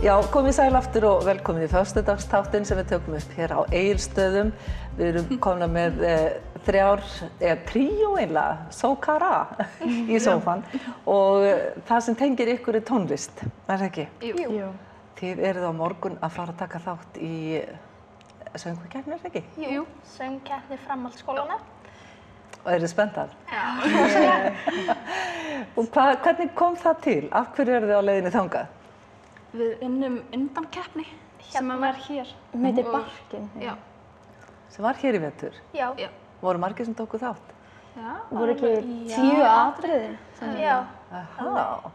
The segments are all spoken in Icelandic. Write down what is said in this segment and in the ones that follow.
Já, komið sæl aftur og velkomin í föstudagsþáttinn sem við tökum upp hér á Egilsstöðum. Við erum komna með tríó einlega, Sokara í sófann og það sem tengir ykkur er tónlist, er það ekki? Jú. Þið eruð á morgun að fara að taka þátt í söngvakeppni, er það ekki? Jú, söngkeppni framhaldsskólanna. Og eru þið spenntar? Já. Og hvernig kom það til? Af hverju eru þið á leiðinni þangað? Við unnum undankeppni sem var hér. Hún heitir Barkinn. Já. Sem var hér í vetur? Já. Voru margir sem tóku þátt? Já. Voru ekki 10 atriði? Já. Aha.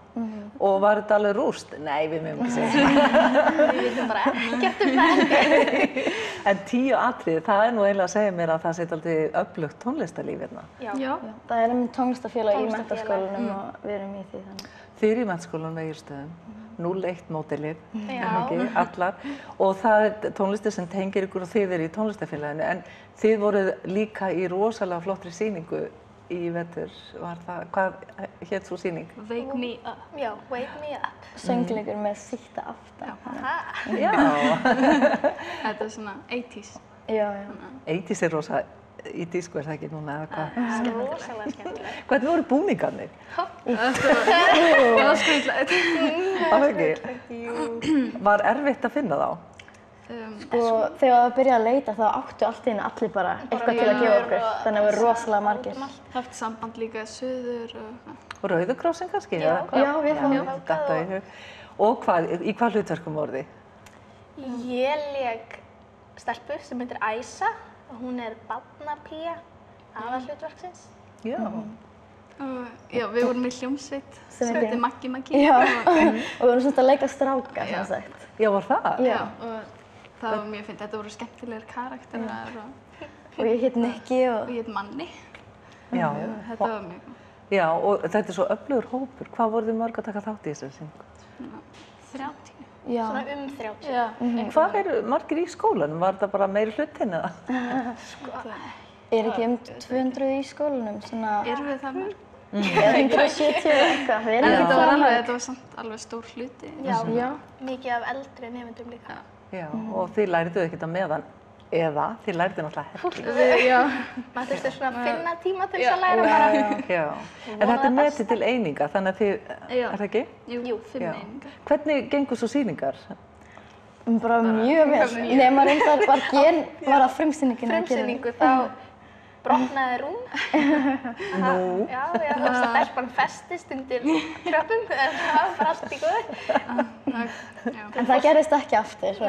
Og var þetta alveg rúst? Nei, við mögum ekki segja. Við vitum bara ekkert það. En 10 atriði, það er nú eiginlega að segja mér að það sé dálítið öflugt tónlistarlíf hérna. Já. Það er tónlistarfélag í menntaskólanum og við erum í því þannig. Þið eru í menntaskólanum á Egilsstöðum, 01 módelið, allar. Og það er tónlistir sem tengir ykkur og þið eru í tónlistarfélaginu. En þið voruð líka í rosalega flottri sýningu í vetur. Var það, hvað hét svo sýning? Wake Me Up. Já, Wake Me Up. Söngleikur með síta aftan. Já. Þetta er svona 80s. Já. 80s er rosa í disco, er það ekki núna eða hvað? Rosalega skemmtilegt. Hvernig voru búningarnir? Það var skrýtlegt. Það ekki? Var erfitt að finna þá? Sko, þegar það byrjaði að leita þá áttu allt í einu allir bara eitthvað til að gefa okkur. Þannig að við erum rosalega margir. Haft samband líka suður og eitthvað. Og Rauði krossin kannski? Já, við fáum. Þetta í hug. Og í hvað hlutverkum voru þið? Ég lék stelpu sem heitir Æsa og hún er barnapía aðalhlutverksins. Já. Já, við vorum í hljómsveit sem heitir Maggi Maggi. Já, og við vorum svona að leika stráka, sem sagt. Já, var það? Já. Og það var mjög fint. Þetta voru skemmtilegir karakterar Og ég hét Nikki og ég heit Manni. Já. Þetta var mjög góð. Já, og þetta er svo öflugur hópur. Hvað voru þið mörg að taka þátt í þessari sýningu? 30. Já. Svona 30. Já. Hvað eru margir í skólanum? Var það bara meiri hlutinn eða? Er ekki 200 í skólanum, svona... Erum við það mörg? Eða 170 eitthvað. Við erum En ekki það mörg. þetta var samt alveg stór hluti. Já, mikið af eldri nemendum líka. Já, og þið lærið ekkert á meðan. Eða, þið lærið náttúrulega helling. Já. Maður þurfti svona að finna tíma til þess að læra bara. Já, en þetta er metið til eininga, þannig að þið, er það ekki? Jú, 5 einingar. Hvernig gengur svo sýningar? Bara mjög vel. Nema reyndar var að frumsýningin að gera. Frumsýningu þá brotnaði rúm. Nú? Já, stelpan festist undir tröppum, en það var bara allt í góðu. En það gerðist ekki aftur.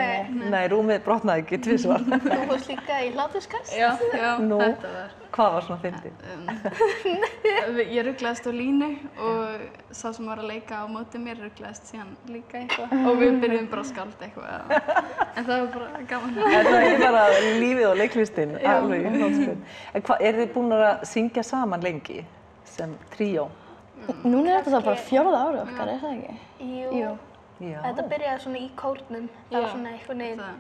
Nei, rúmið brotnaði ekki tvisvar. Þú fórst líka í hláturskast. Já, Nú, þetta var. hvað var svona fyndið? Ég ruglaðist á línu og sá sem var að leika á móti mér ruglaðist síðan líka eitthvað og við byrjuðum bara að skálda eitthvað. En það var bara gaman. Það er ekki bara lífið og leiklistin, alveg í hljómsveit. En eru þið búin að syngja saman lengi sem tríó? Núna er þetta bara 4. árið okkar, er það ekki? Jú. Já. Þetta byrjaði svona í kórnum. Það var svona einhvern veginn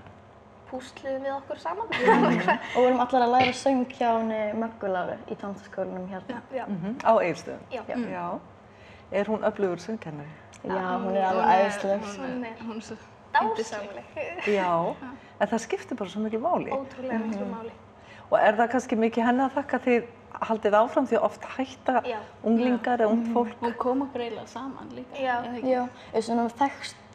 púsluðum við okkur saman. Og við erum allar að læra söng hjá henni Möggu Láru í tónlistarskólanum hérna. Já. Á Egilsstöðum? Já. Er hún öflugur söngkennari? Já, hún er alveg æðisleg. Hún er svo Dásamleg. Já, en það skiptir bara svo miklu máli. Ótrúlega miklu máli. Og er það kannski mikið henni að þakka þið haldið áfram því að oft hætta unglingar eða ungt fólk? Hún kom okkur eiginlega saman líka. Já. Já, við svona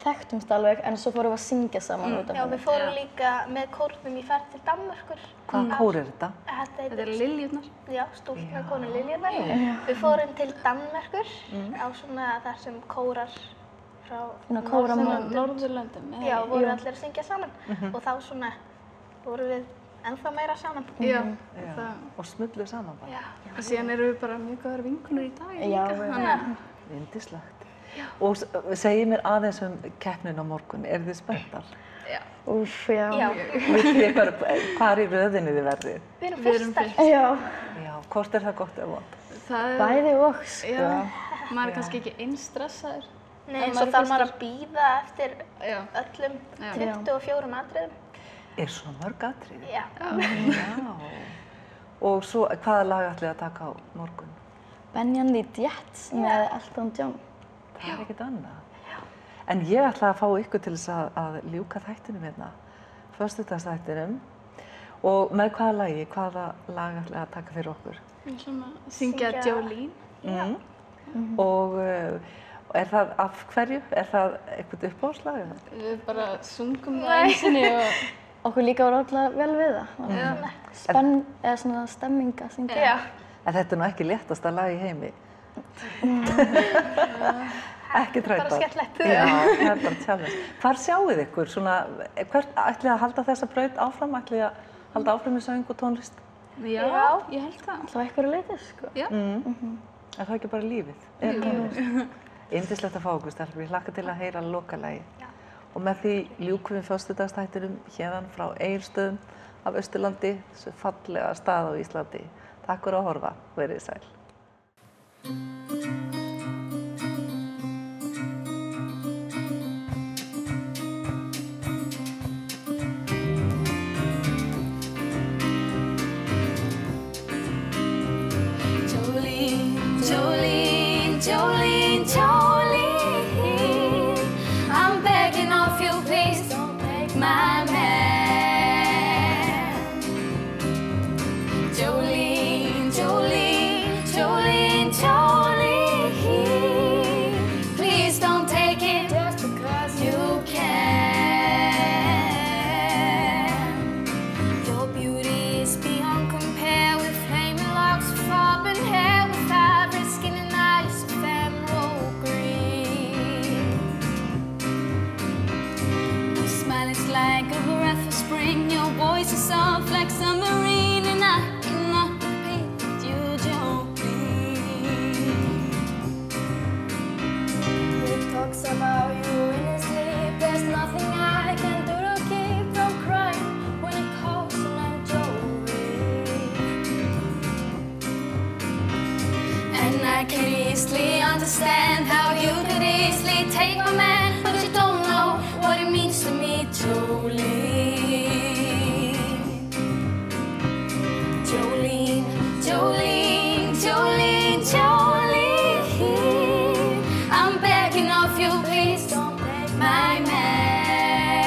þekktumst alveg en svo fórum við að syngja saman út af Já, henni. við fórum líka með kórnum í ferð til Danmerkur. Hvaða kór er þetta? Þetta er Liljurnar. Já, stúlknakónu Liljurnar. Við fórum til Danmerkur á svona þar sem kórar frá Norðurlöndum. Já, voru allir að syngja saman. Og þá svona vorum við ennþá meira saman. Já. Og smulluð saman bara? Já. Og síðan erum við bara mjög góðar vinkonur í dag. Já, Yndislegt. Og segið mér aðeins keppnin á morgun. Eru þið spenntar? Já. Úff, já. Já. Vitið þið hvar í röðinni þið verðið? Við erum fyrstar. Já. Já, hvort er það gott eða vont? Bæði og, sko. Já. Maður er kannski ekki eins stressaður. Nei, eins og þarf maður að bíða eftir öllum 24 atriðum. Er svona mörg atriði? Já. Já. Og svo, hvaða lag ætlið að taka á morgun? Benjan the Jets með Elton John. Það er ekkert annað. En ég ætla að fá ykkur til þess að ljúka þættinum hérna, föstudagsþættinum. Og með hvaða lag ætla að taka fyrir okkur? Við ætlum að syngja Jolene. Og er það af hverju? Er það eitthvað uppáhaldslag? Við bara sungum það einu sinni og Okkur líka var ótrúlega vel við það. Eða svona stemming að syngja. Já. En þetta er nú ekki léttasta lag í heimi. Ekki þrautar. Bara skemmtilegt. Já, það er bara challenge. Hvar sjáið ykkur? Hvert ætlið að halda þessa braut áfram? Ætlið að halda áfram í söng og tónlist? já, ég held það. Það var einhverju leyti, sko. Já. Er það ekki bara lífið? Yndislegt að fá okkur, stelpur. Ég hlakka til að heyra lokalagið. Og með því ljúkum við föstudagsþættinum héðan frá Egilsstöðum af Austurlandi, þessu fallega stað á Íslandi. Takk fyrir að horfa. Verið sæl. Jolene, Jolene, Jolene, I'm begging of you, please don't take my man. Jolene, Jolene, Jolene, Jolene, please don't take it just because you can. Your beauty is beyond compare with flaming locks of auburn hair, with ivory skin and eyes of emerald green. Your smile is like a breath of spring, your voice is soft like summer rain, and I cannot repeat you, Jolene. He talks about you in his sleep, there's nothing I can do to keep from crying when he calls your name, Jolene. And I can easily understand how you could easily take my man, but you don't know what it means to me, Jolene. Jolene, Jolene, Jolene, Jolene, I'm begging of you, please don't take my man.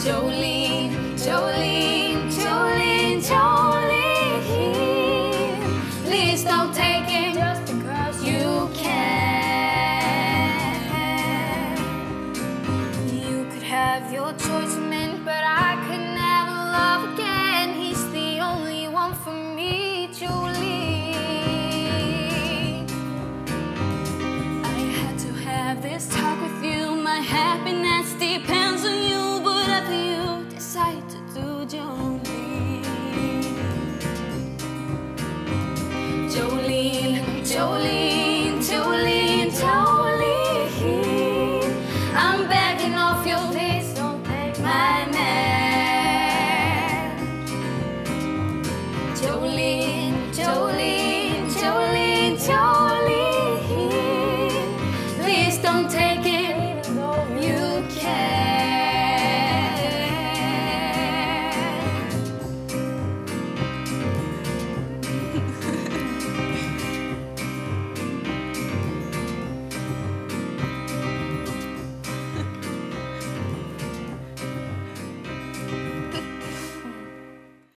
Jolene, Jolene, Jolene, Jolene, please don't take him just because you can. You could have your choice of men, but I could never love again. He's the only one for me, Jolene. I had to have this talk with you. My happiness depends on you, whatever you decide to do, Jolene. Jolene, Jolene, Jolene, Jolene, I'm begging of you, please don't take my man. Jolene.